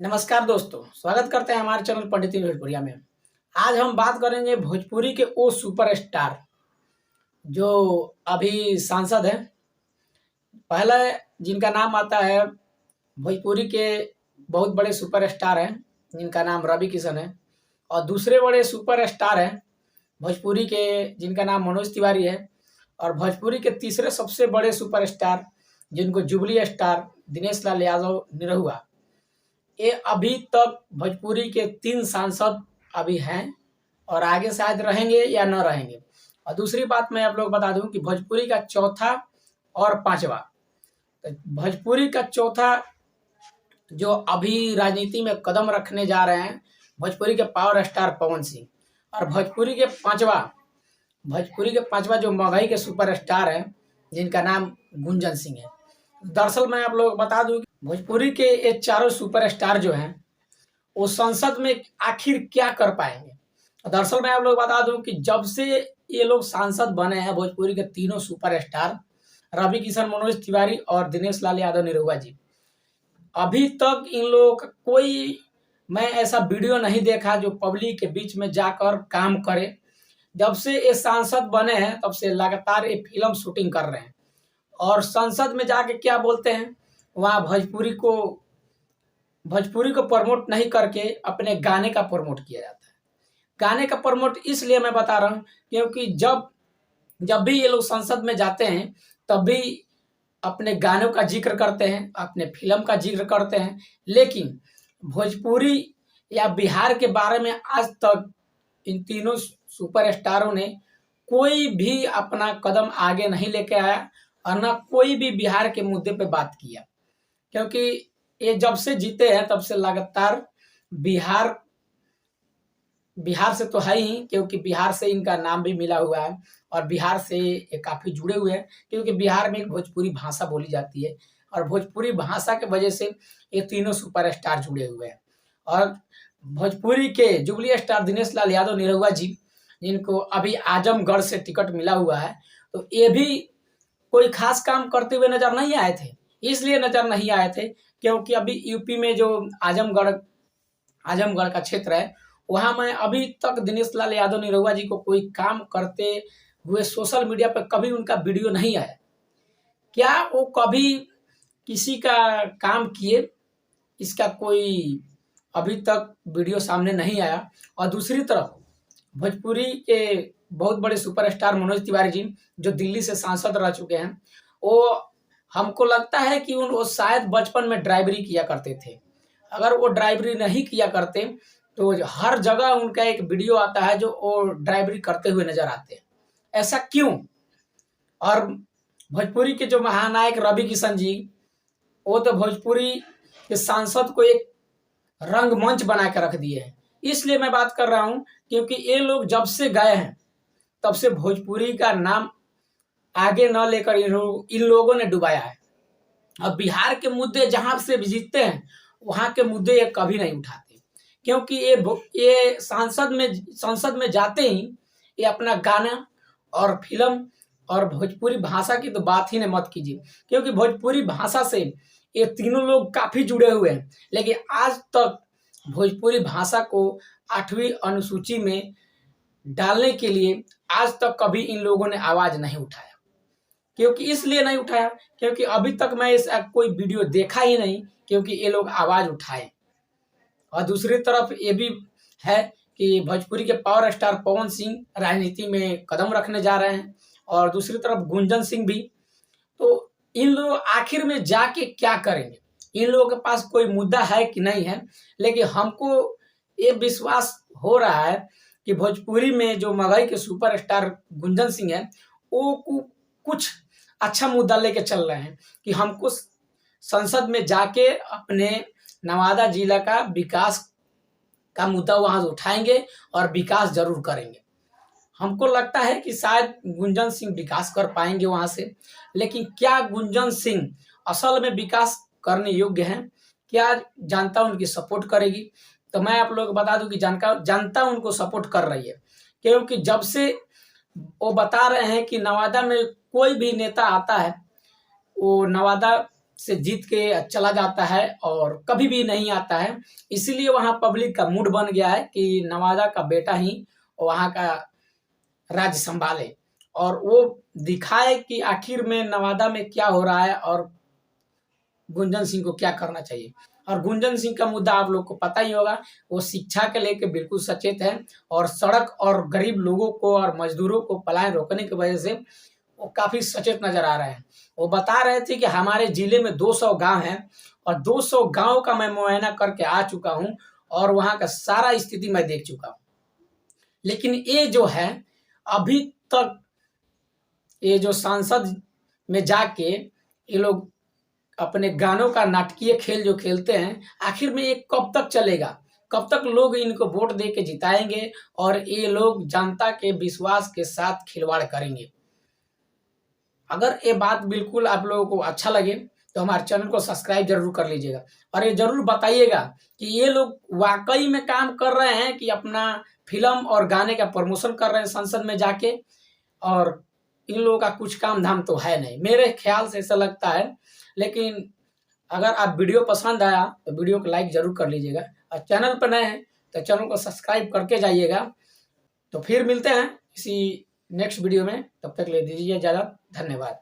नमस्कार दोस्तों, स्वागत करते हैं हमारे चैनल पंडित भोजपुरिया में। आज हम बात करेंगे भोजपुरी के वो सुपरस्टार जो अभी सांसद हैं। पहले जिनका नाम आता है, भोजपुरी के बहुत बड़े सुपरस्टार हैं जिनका नाम रवि किशन है, और दूसरे बड़े सुपरस्टार हैं भोजपुरी के जिनका नाम मनोज तिवारी है, और भोजपुरी के तीसरे सबसे बड़े सुपरस्टार जिनको जुबली स्टार दिनेश लाल यादव निरहुआ। ये अभी तक भोजपुरी के 3 सांसद अभी हैं और आगे शायद रहेंगे या न रहेंगे। और दूसरी बात मैं आप लोग बता दूं कि भोजपुरी का चौथा और पांचवा, भोजपुरी का चौथा जो अभी राजनीति में कदम रखने जा रहे हैं, भोजपुरी के पावर स्टार पवन सिंह, और भोजपुरी के पांचवा जो मगही के सुपरस्टार हैं जिनका नाम गुंजन सिंह है। दरअसल मैं आप लोग बता दूं कि भोजपुरी के ये चारों सुपरस्टार जो हैं वो संसद में आखिर क्या कर पाएंगे। दरअसल मैं आप लोग बता दूं कि जब से ये लोग सांसद बने हैं, भोजपुरी के तीनों सुपरस्टार रवि किशन, मनोज तिवारी और दिनेश लाल यादव निरहुआ जी, अभी तक इन लोगों का कोई मैं ऐसा वीडियो नहीं देखा जो पब्लिक के बीच में जाकर काम करे। जब से ये सांसद बने हैं तब से लगातार ये फिल्म शूटिंग कर रहे हैं, और संसद में जाके क्या बोलते हैं, वहाँ भोजपुरी को प्रमोट नहीं करके अपने गाने का प्रमोट किया जाता है। गाने का प्रमोट इसलिए मैं बता रहा हूँ क्योंकि जब भी ये लोग संसद में जाते हैं तब भी अपने गानों का जिक्र करते हैं, अपने फिल्म का जिक्र करते हैं, लेकिन भोजपुरी या बिहार के बारे में आज तक इन तीनों सुपरस्टारों ने कोई भी अपना कदम आगे नहीं लेके आया और न कोई भी बिहार के मुद्दे पे बात किया। क्योंकि ये जब से जीते हैं तब से लगातार बिहार से तो है ही, क्योंकि बिहार से इनका नाम भी मिला हुआ है और बिहार से ये काफ़ी जुड़े हुए हैं, क्योंकि बिहार में एक भोजपुरी भाषा बोली जाती है और भोजपुरी भाषा के वजह से ये तीनों सुपरस्टार जुड़े हुए हैं। और भोजपुरी के जुबली स्टार दिनेश लाल यादव निरहुआ जी, जिनको अभी आजमगढ़ से टिकट मिला हुआ है, तो ये भी कोई खास काम करते हुए नजर नहीं आए थे। इसलिए नजर नहीं आए थे क्योंकि अभी यूपी में जो आजमगढ़ का क्षेत्र है, वहां में अभी तक दिनेश लाल यादव निरहुआ जी को कोई काम करते हुए सोशल मीडिया पर कभी उनका वीडियो नहीं आया। क्या वो कभी किसी का काम किए, इसका कोई अभी तक वीडियो सामने नहीं आया। और दूसरी तरफ भोजपुरी के बहुत बड़े सुपरस्टार मनोज तिवारी जी, जो दिल्ली से सांसद रह चुके हैं, वो हमको लगता है कि वो शायद बचपन में ड्राइवरी किया करते थे। अगर वो ड्राइवरी नहीं किया करते तो हर जगह उनका एक वीडियो आता है जो वो ड्राइवरी करते हुए नजर आते हैं। ऐसा क्यों? और भोजपुरी के जो महानायक रवि किशन जी, वो तो भोजपुरी के सांसद को एक रंगमंच बना के रख दिए हैं। इसलिए मैं बात कर रहा हूं क्योंकि ये लोग जब से गए हैं तब से भोजपुरी का नाम आगे न लेकर इन लोगों ने डुबाया है। और बिहार के मुद्दे जहां से भी जीतते हैं वहां के मुद्दे ये कभी नहीं उठाते, क्योंकि ये संसद में जाते ही ये अपना गाना और फिल्म और भोजपुरी भाषा की तो बात ही ने मत कीजिए, क्योंकि भोजपुरी भाषा से ये तीनों लोग काफी जुड़े हुए हैं, लेकिन आज तक भोजपुरी भाषा को 8वीं अनुसूची में डालने के लिए आज तक कभी इन लोगों ने आवाज नहीं उठाया। क्योंकि इसलिए नहीं उठाया क्योंकि अभी तक मैं ऐसा कोई वीडियो देखा ही नहीं क्योंकि ये लोग आवाज उठाए। और दूसरी तरफ ये भी है कि भोजपुरी के पावर स्टार पवन सिंह राजनीति में कदम रखने जा रहे हैं, और दूसरी तरफ गुंजन सिंह भी। तो इन लोग आखिर में जाके क्या करेंगे? इन लोगों के पास कोई मुद्दा है कि नहीं है, लेकिन हमको ये विश्वास हो रहा है कि भोजपुरी में जो मगही के सुपरस्टार गुंजन सिंह है, वो कुछ अच्छा मुद्दा लेके चल रहे हैं कि हमको संसद में जाके अपने नवादा जिला का विकास का मुद्दा वहां उठाएंगे और विकास जरूर करेंगे। हमको लगता है कि शायद गुंजन सिंह विकास कर पाएंगे वहां से, लेकिन क्या गुंजन सिंह असल में विकास करने योग्य हैं? क्या जनता उनकी सपोर्ट करेगी? तो मैं आप लोग को बता दूं कि जनता उनको सपोर्ट कर रही है, क्योंकि जब से वो बता रहे हैं कि नवादा में कोई भी नेता आता है, वो नवादा से जीत के चला जाता है और कभी भी नहीं आता है। इसीलिए वहाँ पब्लिक का मूड बन गया है कि नवादा का बेटा ही वहाँ का राज्य संभाले और वो दिखाए कि आखिर में नवादा में क्या हो रहा है और गुंजन सिंह को क्या करना चाहिए। और गुंजन सिंह का मुद्दा आप लोग को पता ही होगा, वो शिक्षा के लेके बिल्कुल सचेत है और सड़क और गरीब लोगों को और मजदूरों को पलायन रोकने की वजह से वो काफी सचेत नजर आ रहे हैं। वो बता रहे थे कि हमारे जिले में 200 गांव हैं और 200 गांव का मैं मुआयना करके आ चुका हूं और वहां का सारा स्थिति मैं देख चुका हूं। लेकिन ये जो है अभी तक ये जो सांसद में जाके ये लोग अपने गानों का नाटकीय खेल जो खेलते हैं, आखिर में ये कब तक चलेगा? कब तक लोग इनको वोट दे के जिताएंगे और ये लोग जनता के विश्वास के साथ खिलवाड़ करेंगे? अगर ये बात बिल्कुल आप लोगों को अच्छा लगे तो हमारे चैनल को सब्सक्राइब जरूर कर लीजिएगा और ये जरूर बताइएगा कि ये लोग वाकई में काम कर रहे हैं कि अपना फिल्म और गाने का प्रमोशन कर रहे हैं संसद में जाके, और इन लोगों का कुछ काम धाम तो है नहीं, मेरे ख्याल से ऐसा लगता है। लेकिन अगर आप वीडियो पसंद आया तो वीडियो को लाइक जरूर कर लीजिएगा और चैनल पर नए हैं तो चैनल को सब्सक्राइब करके जाइएगा। तो फिर मिलते हैं किसी नेक्स्ट वीडियो में, तब तक ले दीजिए इजाजत, धन्यवाद।